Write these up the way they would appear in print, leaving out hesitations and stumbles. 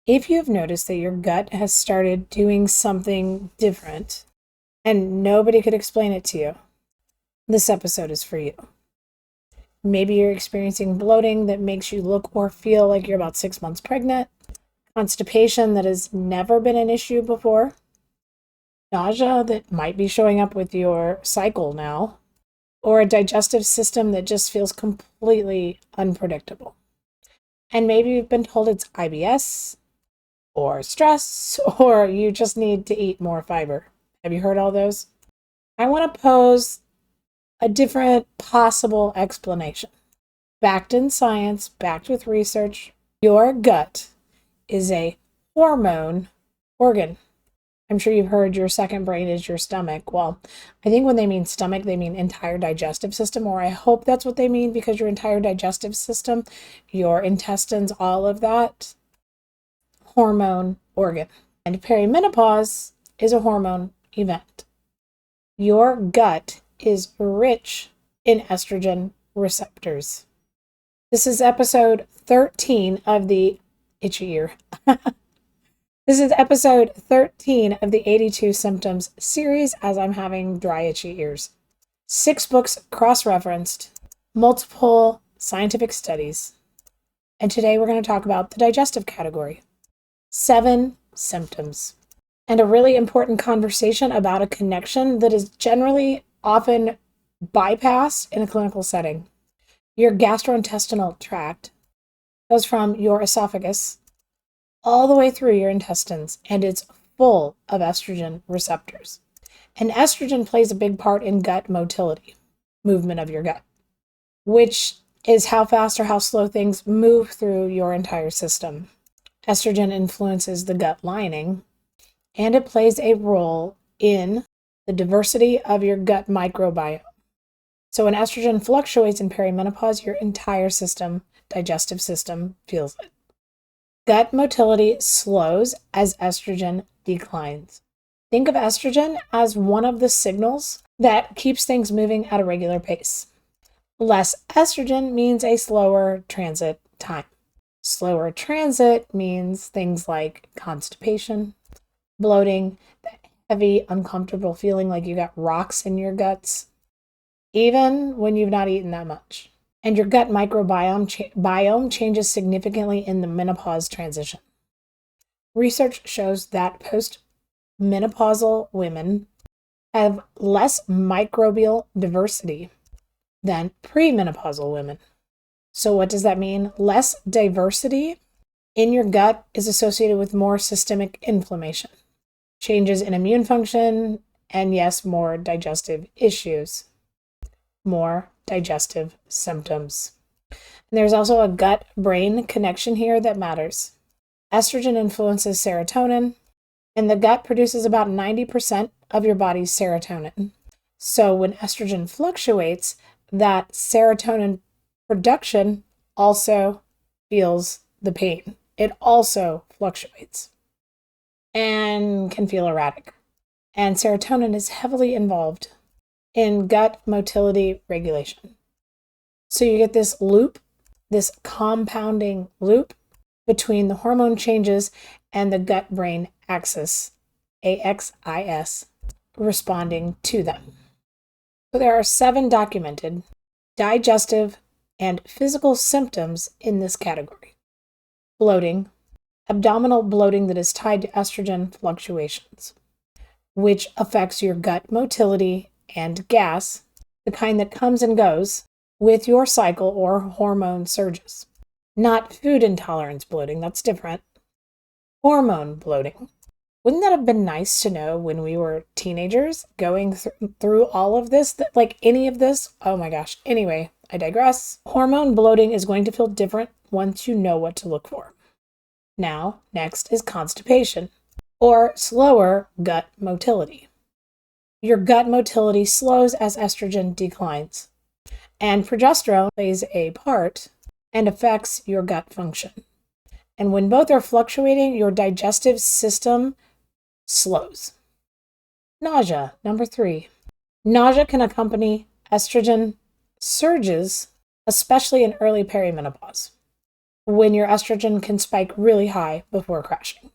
If you've noticed that your gut has started doing something different and nobody could explain it to you, this episode is for you. Maybe you're experiencing bloating that makes you look or feel like you're about 6 months pregnant, constipation that has never been an issue before, nausea that might be showing up with your cycle now, or a digestive system that just feels completely unpredictable. And maybe you've been told it's IBS or stress, or you just need to eat more fiber. Have you heard all those? I want to pose a different possible explanation. Backed in science, backed with research, your gut is a hormone organ. I'm sure you've heard your second brain is your stomach. Well, I think when they mean stomach, they mean entire digestive system, or I hope that's what they mean, because your entire digestive system, your intestines, all of that, hormone organ. And perimenopause is a hormone event. Your gut is rich in estrogen receptors. This is episode 13 of the itchy ear. This is episode 13 of the 82 Symptoms series, as I'm having dry, itchy ears. 6 books cross-referenced, multiple scientific studies, and today we're going to talk about the digestive category. 7 symptoms. And a really important conversation about a connection that is generally often bypassed in a clinical setting. Your gastrointestinal tract goes from your esophagus all the way through your intestines, and it's full of estrogen receptors. And estrogen plays a big part in gut motility, movement of your gut, which is how fast or how slow things move through your entire system. Estrogen influences the gut lining, and it plays a role in the diversity of your gut microbiome. So when estrogen fluctuates in perimenopause, your entire system, digestive system, feels it. Gut motility slows as estrogen declines. Think of estrogen as one of the signals that keeps things moving at a regular pace. Less estrogen means a slower transit time. Slower transit means things like constipation, bloating, that heavy, uncomfortable feeling like you got rocks in your guts, even when you've not eaten that much. And your gut microbiome changes significantly in the menopause transition. Research shows that post-menopausal women have less microbial diversity than premenopausal women. So what does that mean? Less diversity in your gut is associated with more systemic inflammation, changes in immune function, and yes, more digestive issues, more digestive symptoms. And there's also a gut-brain connection here that matters. Estrogen influences serotonin, and the gut produces about 90% of your body's serotonin. So when estrogen fluctuates, that serotonin production also feels the pain. It also fluctuates and can feel erratic. And serotonin is heavily involved in gut motility regulation. So you get this loop, this compounding loop between the hormone changes and the gut-brain axis, AXIS, responding to them. So there are 7 documented digestive and physical symptoms in this category. Bloating, abdominal bloating that is tied to estrogen fluctuations, which affects your gut motility and gas, the kind that comes and goes with your cycle or hormone surges. Not food intolerance bloating, that's different. Hormone bloating. Wouldn't that have been nice to know when we were teenagers going through all of this, like any of this? Oh my gosh. Anyway, I digress. Hormone bloating is going to feel different once you know what to look for. Now, next is constipation, or slower gut motility. Your gut motility slows as estrogen declines, and progesterone plays a part and affects your gut function. And when both are fluctuating, your digestive system slows. Nausea, number 3. Nausea can accompany estrogen surges, especially in early perimenopause. when your estrogen can spike really high before crashing.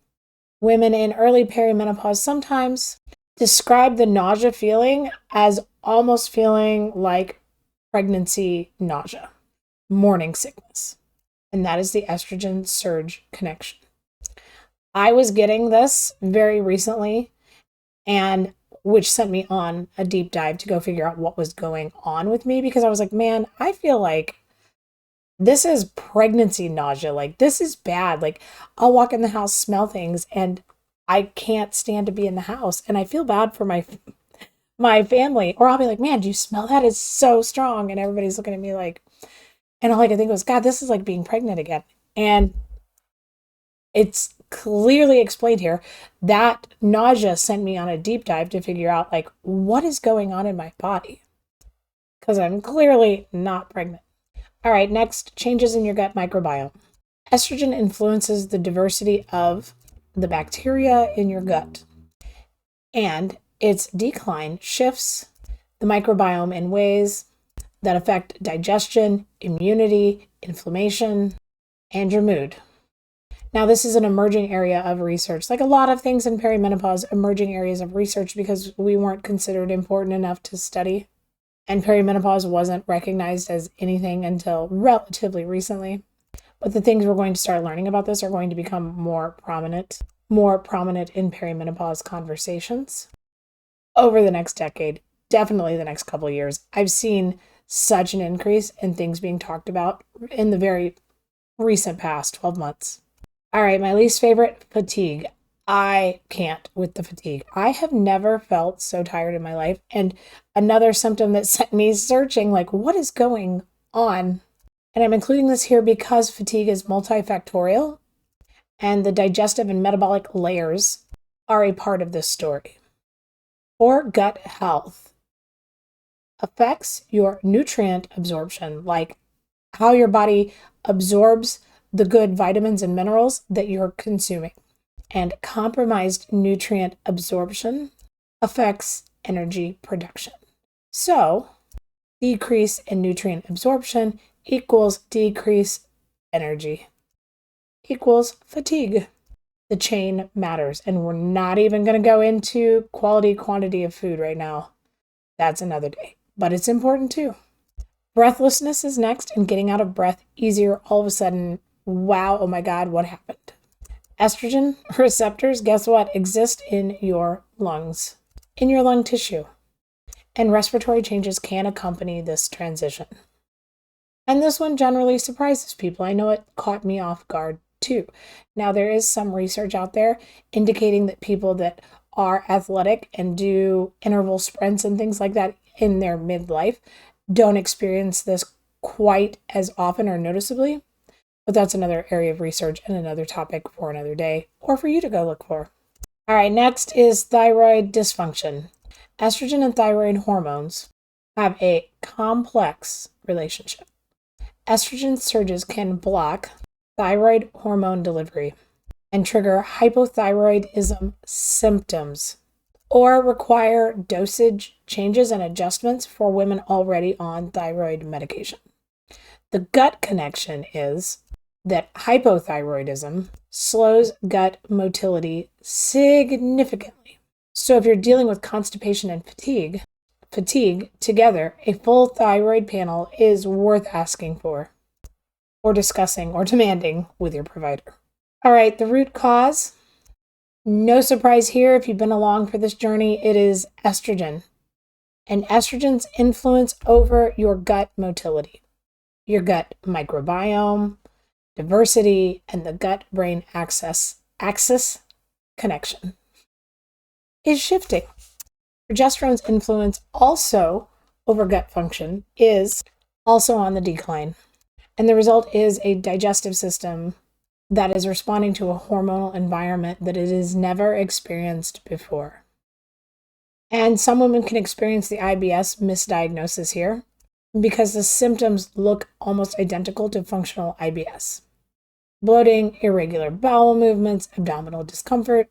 Women in early perimenopause sometimes describe the nausea feeling as almost feeling like pregnancy nausea, morning sickness, and that is the estrogen surge connection. I was getting this very recently, and which sent me on a deep dive to go figure out what was going on with me, because I was like, man, I feel like this is pregnancy nausea. Like, this is bad. Like, I'll walk in the house, smell things, and I can't stand to be in the house. And I feel bad for my family. Or I'll be like, man, do you smell that? It's so strong. And everybody's looking at me like, and all I can think was, God, this is like being pregnant again. And it's clearly explained here that nausea sent me on a deep dive to figure out, like, what is going on in my body? Because I'm clearly not pregnant. All right, next, changes in your gut microbiome. Estrogen influences the diversity of the bacteria in your gut, and its decline shifts the microbiome in ways that affect digestion, immunity, inflammation, and your mood. Now, this is an emerging area of research. Like a lot of things in perimenopause, emerging areas of research, because we weren't considered important enough to study. And perimenopause wasn't recognized as anything until relatively recently. But the things we're going to start learning about this are going to become more prominent in perimenopause conversations over the next decade, definitely the next couple of years. I've seen such an increase in things being talked about in the very recent past 12 months. All right, my least favorite, fatigue. I can't with the fatigue. I have never felt so tired in my life. And another symptom that sent me searching, like, what is going on? And I'm including this here because fatigue is multifactorial, and the digestive and metabolic layers are a part of this story. For gut health, affects your nutrient absorption, like how your body absorbs the good vitamins and minerals that you're consuming. And compromised nutrient absorption affects energy production. So, decrease in nutrient absorption equals decrease energy equals fatigue. The chain matters, and we're not even going to go into quality, quantity of food right now. That's another day, but it's important too. Breathlessness is next, and getting out of breath easier all of a sudden. Wow, oh my God, what happened? Estrogen receptors, guess what, exist in your lungs, in your lung tissue. And respiratory changes can accompany this transition. And this one generally surprises people. I know it caught me off guard too. Now, there is some research out there indicating that people that are athletic and do interval sprints and things like that in their midlife don't experience this quite as often or noticeably. But that's another area of research and another topic for another day, or for you to go look for. All right, next is thyroid dysfunction. Estrogen and thyroid hormones have a complex relationship. Estrogen surges can block thyroid hormone delivery and trigger hypothyroidism symptoms, or require dosage changes and adjustments for women already on thyroid medication. The gut connection is that hypothyroidism slows gut motility significantly. So if you're dealing with constipation and fatigue together, a full thyroid panel is worth asking for, or discussing, or demanding with your provider. All right, the root cause. No surprise here if you've been along for this journey, it is estrogen. And estrogen's influence over your gut motility, your gut microbiome, diversity, and the gut-brain axis connection is shifting. Progesterone's influence also over gut function is also on the decline. And the result is a digestive system that is responding to a hormonal environment that it has never experienced before. And some women can experience the IBS misdiagnosis here, because the symptoms look almost identical to functional IBS. Bloating, irregular bowel movements, abdominal discomfort,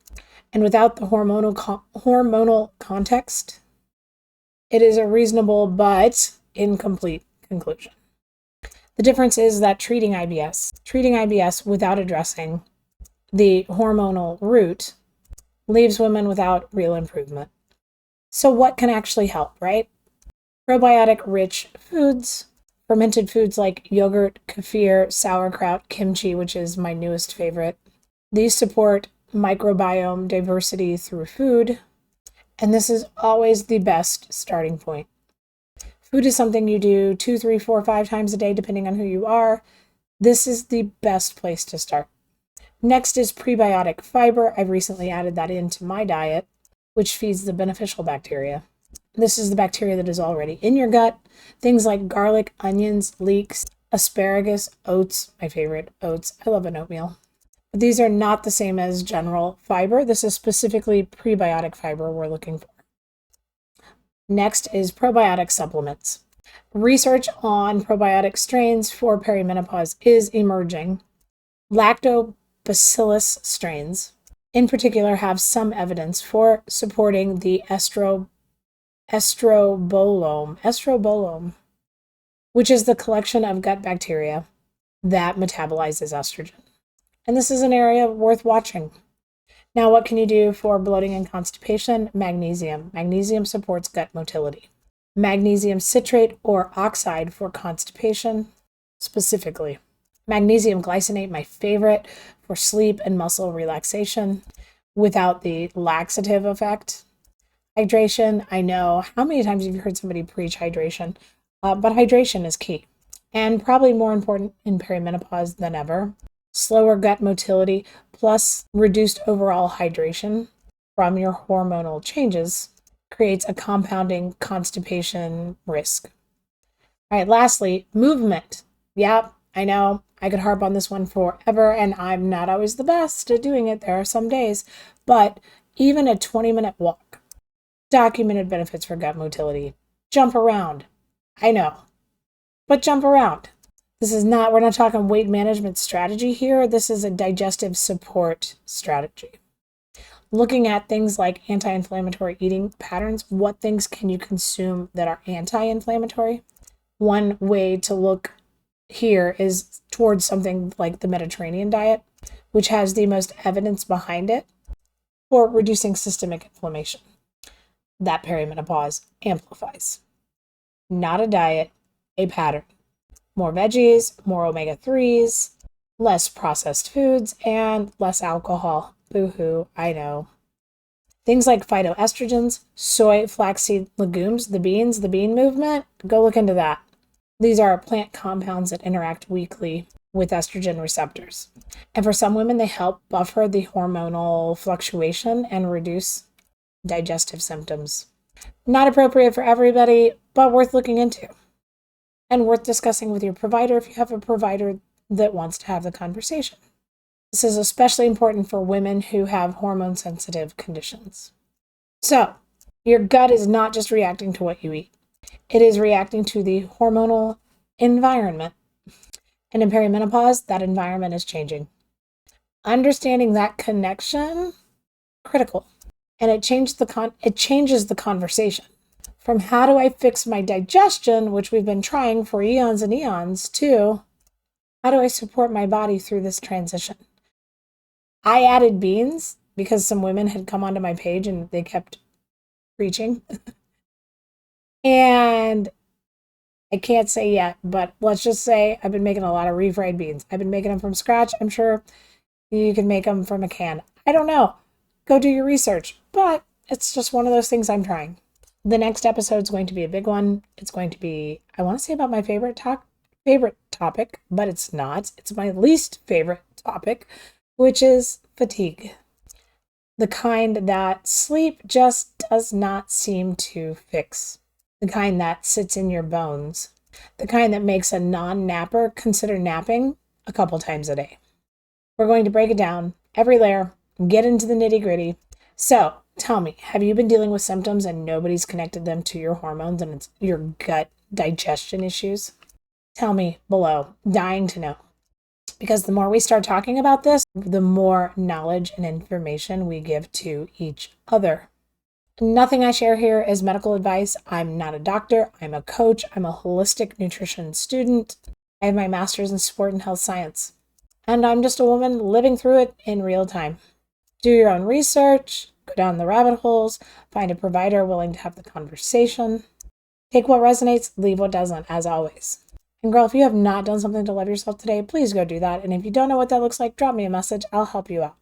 and without the hormonal context, it is a reasonable but incomplete conclusion. The difference is that treating IBS without addressing the hormonal root leaves women without real improvement. So what can actually help, right? Probiotic-rich foods, fermented foods like yogurt, kefir, sauerkraut, kimchi, which is my newest favorite. These support microbiome diversity through food, and this is always the best starting point. Food is something you do 2, 3, 4, 5 times a day, depending on who you are. This is the best place to start. Next is prebiotic fiber. I've recently added that into my diet, which feeds the beneficial bacteria. This is the bacteria that is already in your gut. Things like garlic, onions, leeks, asparagus, oats, my favorite, oats. I love an oatmeal. But these are not the same as general fiber. This is specifically prebiotic fiber we're looking for. Next is probiotic supplements. Research on probiotic strains for perimenopause is emerging. Lactobacillus strains, in particular, have some evidence for supporting the estrobolome, which is the collection of gut bacteria that metabolizes estrogen. And this is an area worth watching. Now, what can you do for bloating and constipation? Magnesium. Magnesium supports gut motility. Magnesium citrate or oxide for constipation, specifically. Magnesium glycinate, my favorite, for sleep and muscle relaxation without the laxative effect. Hydration, I know how many times you've heard somebody preach hydration, but hydration is key and probably more important in perimenopause than ever. Slower gut motility plus reduced overall hydration from your hormonal changes creates a compounding constipation risk. All right, lastly, movement. Yeah, I know I could harp on this one forever, and I'm not always the best at doing it. There are some days, but even a 20-minute walk, documented benefits for gut motility. Jump around. I know, but jump around. We're not talking weight management strategy here. This is a digestive support strategy. Looking at things like anti-inflammatory eating patterns, what things can you consume that are anti-inflammatory? One way to look here is towards something like the Mediterranean diet, which has the most evidence behind it for reducing systemic inflammation. That perimenopause amplifies. Not a diet, a pattern. More veggies, more omega-3s, less processed foods, and less alcohol. Boo-hoo, I know. Things like phytoestrogens, soy, flaxseed, legumes, the bean movement, go look into that. These are plant compounds that interact weakly with estrogen receptors. And for some women, they help buffer the hormonal fluctuation and reduce digestive symptoms. Not appropriate for everybody, but worth looking into. And worth discussing with your provider if you have a provider that wants to have the conversation. This is especially important for women who have hormone-sensitive conditions. So, your gut is not just reacting to what you eat. It is reacting to the hormonal environment. And in perimenopause, that environment is changing. Understanding that connection, critical. And it changes the conversation. From how do I fix my digestion, which we've been trying for eons and eons, to how do I support my body through this transition? I added beans because some women had come onto my page and they kept preaching. And I can't say yet, but let's just say I've been making a lot of refried beans. I've been making them from scratch. I'm sure you can make them from a can. I don't know. Go do your research. But it's just one of those things I'm trying. The next episode is going to be a big one. It's going to be, I want to say about my favorite topic, but it's not. It's my least favorite topic, which is fatigue. The kind that sleep just does not seem to fix. The kind that sits in your bones. The kind that makes a non-napper consider napping a couple times a day. We're going to break it down, every layer, get into the nitty-gritty. So, tell me, have you been dealing with symptoms and nobody's connected them to your hormones and it's your gut digestion issues? Tell me below. Dying to know. Because the more we start talking about this, the more knowledge and information we give to each other. Nothing I share here is medical advice. I'm not a doctor. I'm a coach. I'm a holistic nutrition student. I have my master's in sport and health science. And I'm just a woman living through it in real time. Do your own research, go down the rabbit holes, find a provider willing to have the conversation. Take what resonates, leave what doesn't, as always. And girl, if you have not done something to love yourself today, please go do that. And if you don't know what that looks like, drop me a message. I'll help you out.